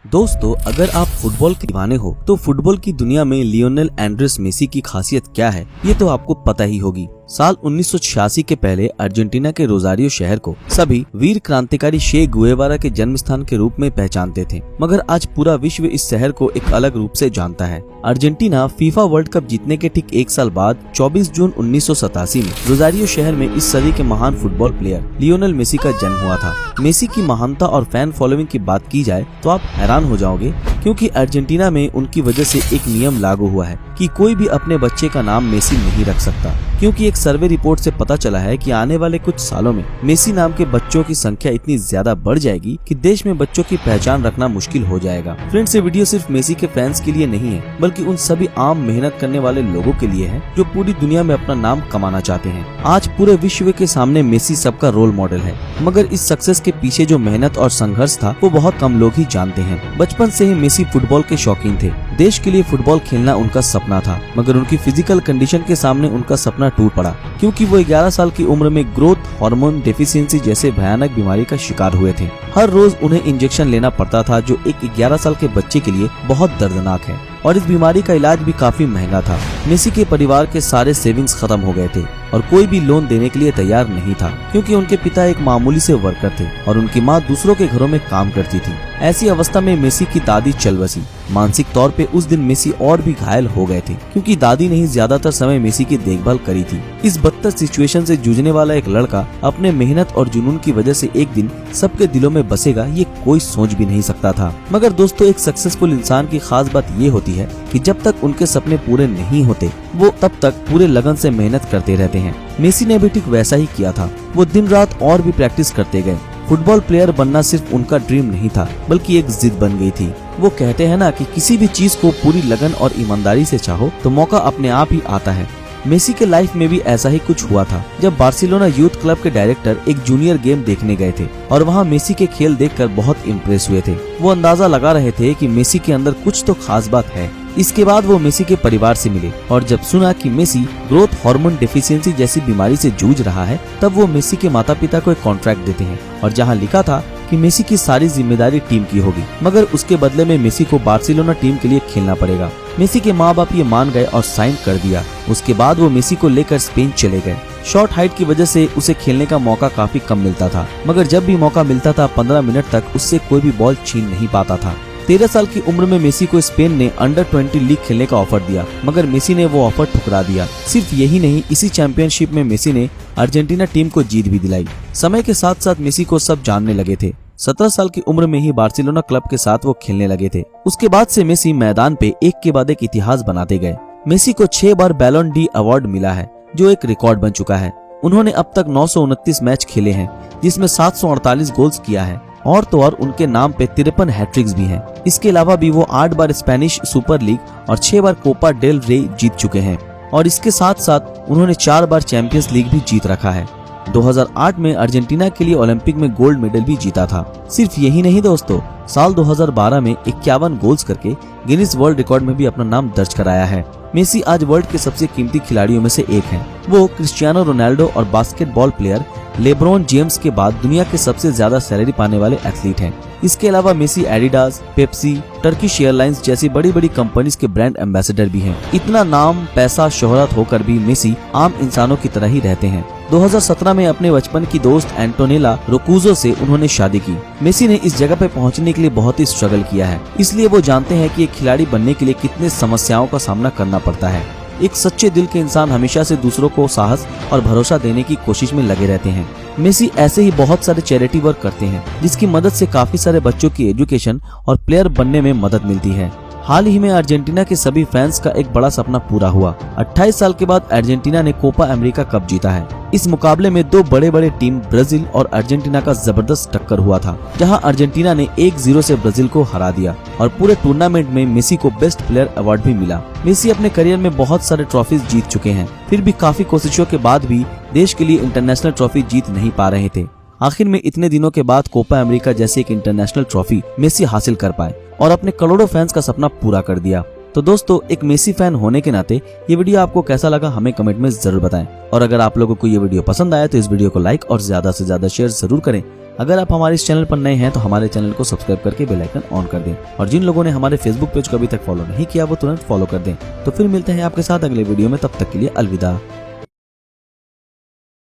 दोस्तों, अगर आप फुटबॉल के दीवाने हो तो फुटबॉल की दुनिया में लियोनेल एंड्रेस मेसी की खासियत क्या है ये तो आपको पता ही होगी। साल 1986 के पहले अर्जेंटीना के रोजारियो शहर को सभी वीर क्रांतिकारी शे गुएवारा के जन्म स्थान के रूप में पहचानते थे, मगर आज पूरा विश्व इस शहर को एक अलग रूप से जानता है। अर्जेंटीना फीफा वर्ल्ड कप जीतने के ठीक एक साल बाद 24 जून 1987 में रोजारियो शहर में इस सदी के महान फुटबॉल प्लेयर लियोनेल मेसी का जन्म हुआ था। मेसी की महानता और फैन फॉलोइंग की बात की जाए तो आप हैरान हो जाओगे, क्योंकि अर्जेंटीना में उनकी वजह से एक नियम लागू हुआ है कि कोई भी अपने बच्चे का नाम मेसी नहीं रख सकता, क्योंकि एक सर्वे रिपोर्ट से पता चला है कि आने वाले कुछ सालों में मेसी नाम के बच्चों की संख्या इतनी ज्यादा बढ़ जाएगी कि देश में बच्चों की पहचान रखना मुश्किल हो जाएगा। फ्रेंड्स, ये वीडियो सिर्फ मेसी के फैंस के लिए नहीं है, बल्कि उन सभी आम मेहनत करने वाले लोगों के लिए है जो पूरी दुनिया में अपना नाम कमाना चाहते हैं। आज पूरे विश्व के सामने मेसी सबका रोल मॉडल है, मगर इस सक्सेस के पीछे जो मेहनत और संघर्ष था वो बहुत कम लोग ही जानते हैं। बचपन से ही मेसी फुटबॉल के शौकीन थे। देश के लिए फुटबॉल खेलना उनका सपना था, मगर उनकी फिजिकल कंडीशन के सामने उनका सपना टूट पड़ा, क्योंकि वो 11 साल की उम्र में ग्रोथ हार्मोन डेफिशिएंसी जैसे भयानक बीमारी का शिकार हुए थे। हर रोज उन्हें इंजेक्शन लेना पड़ता था, जो एक 11 साल के बच्चे के लिए बहुत दर्दनाक है, और इस बीमारी का इलाज भी काफी महंगा था। मेसी के परिवार के सारे सेविंग्स खत्म हो गए थे और कोई भी लोन देने के लिए तैयार नहीं था, क्योंकि उनके पिता एक मामूली से वर्कर थे और उनकी माँ दूसरों के घरों में काम करती थी। ऐसी अवस्था में मेसी की दादी चल बसी। मानसिक तौर पे उस दिन मेसी और भी घायल हो गए थे, क्योंकि दादी ने ही ज्यादातर समय मेसी की देखभाल करी थी। इस बदतर सिचुएशन से जूझने वाला एक लड़का अपने मेहनत और जुनून की वजह से एक दिन सबके दिलों में बसेगा, ये कोई सोच भी नहीं सकता था। मगर दोस्तों, एक सक्सेसफुल इंसान की खास बात ये होती है कि जब तक उनके सपने पूरे नहीं होते वो तब तक पूरे लगन से मेहनत करते रहते हैं। मेसी ने भी ठीक वैसा ही किया था। वो दिन रात और भी प्रैक्टिस करते गए। फुटबॉल प्लेयर बनना सिर्फ उनका ड्रीम नहीं था, बल्कि एक जिद बन गई थी। वो कहते हैं ना कि किसी भी चीज को पूरी लगन और ईमानदारी से चाहो तो मौका अपने आप ही आता है। मेसी के लाइफ में भी ऐसा ही कुछ हुआ था, जब बार्सिलोना यूथ क्लब के डायरेक्टर एक जूनियर गेम देखने गए थे और वहां मेसी के खेल देखकर बहुत इम्प्रेस हुए थे। वो अंदाजा लगा रहे थे कि मेसी के अंदर कुछ तो खास बात है। इसके बाद वो मेसी के परिवार से मिले और जब सुना कि मेसी ग्रोथ हार्मोन डेफिशिएंसी जैसी बीमारी से जूझ रहा है, तब वो मेसी के माता पिता को एक कॉन्ट्रैक्ट देते हैं और जहां लिखा था कि मेसी की सारी जिम्मेदारी टीम की होगी, मगर उसके बदले में मेसी को बार्सिलोना टीम के लिए खेलना पड़ेगा। मेसी के माँ बाप ये मान गए और साइन कर दिया। उसके बाद वो मेसी को लेकर स्पेन चले गए। शॉर्ट हाइट की वजह से उसे खेलने का मौका काफी कम मिलता था, मगर जब भी मौका मिलता था 15 मिनट तक उससे कोई भी बॉल छीन नहीं पाता था। 13 साल की उम्र में मेसी को स्पेन ने अंडर 20 लीग खेलने का ऑफर दिया, मगर मेसी ने वो ऑफर ठुकरा दिया। सिर्फ यही नहीं, इसी चैंपियनशिप में मेसी ने अर्जेंटीना टीम को जीत भी दिलाई। समय के साथ साथ मेसी को सब जानने लगे थे। 17 साल की उम्र में ही बार्सिलोना क्लब के साथ वो खेलने लगे थे। उसके बाद से मेसी मैदान पे एक के बाद एक इतिहास बनाते गए। मेसी को 6 बार बैलोन डी अवार्ड मिला है, जो एक रिकॉर्ड बन चुका है। उन्होंने अब तक 929 मैच खेले हैं, जिसमें 748 गोल्स किया है, और तो और उनके नाम पे 53 हैट्रिक्स भी हैं। इसके अलावा भी वो 8 बार स्पेनिश सुपर लीग और 6 बार कोपा डेल रे जीत चुके हैं, और इसके साथ साथ उन्होंने 4 बार चैंपियंस लीग भी जीत रखा है। 2008 में अर्जेंटीना के लिए ओलंपिक में गोल्ड मेडल भी जीता था। सिर्फ यही नहीं दोस्तों, साल 2012 में 51 गोल्स करके गिनीज वर्ल्ड रिकॉर्ड में भी अपना नाम दर्ज कराया है। मेसी आज वर्ल्ड के सबसे कीमती खिलाड़ियों में से एक हैं। वो क्रिस्टियानो रोनाल्डो और बास्केटबॉल प्लेयर लेब्रॉन जेम्स के बाद दुनिया के सबसे ज्यादा सैलरी पाने वाले एथलीट हैं। इसके अलावा Messi Adidas, Pepsi, Turkish Airlines जैसी बड़ी बड़ी कंपनीज के ब्रांड एम्बेसडर भी हैं। इतना नाम, पैसा, शोहरत होकर भी मेसी आम इंसानों की तरह ही रहते हैं। 2017 में अपने बचपन की दोस्त एंटोनेला रोकुजो से उन्होंने शादी की। मेसी ने इस जगह पे पहुंचने के लिए बहुत ही स्ट्रगल किया है, इसलिए वो जानते हैं कि एक खिलाड़ी बनने के लिए कितने समस्याओं का सामना करना पड़ता है। एक सच्चे दिल के इंसान हमेशा से दूसरों को साहस और भरोसा देने की कोशिश में लगे रहते हैं। मेसी ऐसे ही बहुत सारे चैरिटी वर्क करते हैं, जिसकी मदद से काफी सारे बच्चों की एजुकेशन और प्लेयर बनने में मदद मिलती है। हाल ही में अर्जेंटीना के सभी फैंस का एक बड़ा सपना पूरा हुआ। 28 साल के बाद अर्जेंटीना ने कोपा अमेरिका कप जीता है। इस मुकाबले में 2 बड़े बड़े टीम ब्राजील और अर्जेंटीना का जबरदस्त टक्कर हुआ था, जहां अर्जेंटीना ने 1-0 से ब्राजील को हरा दिया और पूरे टूर्नामेंट में मेसी को बेस्ट प्लेयर अवार्ड भी मिला। मेसी अपने करियर में बहुत सारे ट्रॉफीज जीत चुके हैं, फिर भी काफी कोशिशों के बाद भी देश के लिए इंटरनेशनल ट्रॉफी जीत नहीं पा रहे थे। आखिर में इतने दिनों के बाद कोपा अमेरिका जैसी एक इंटरनेशनल ट्रॉफी मेसी हासिल कर पाए और अपने करोड़ों फैंस का सपना पूरा कर दिया। तो दोस्तों, एक मेसी फैन होने के नाते ये वीडियो आपको कैसा लगा हमें कमेंट में जरूर बताएं, और अगर आप लोगों को ये वीडियो पसंद आया तो इस वीडियो को लाइक और ज्यादा से ज्यादा शेयर जरूर करें अगर आप हमारे इस चैनल पर नए हैं तो हमारे चैनल को सब्सक्राइब करके बेल आइकन ऑन कर दें और जिन लोगों ने हमारे फेसबुक पेज को अभी तक फॉलो नहीं किया वो तुरंत फॉलो कर दें। तो फिर मिलते हैं आपके साथ अगले वीडियो में, तब तक के लिए अलविदा।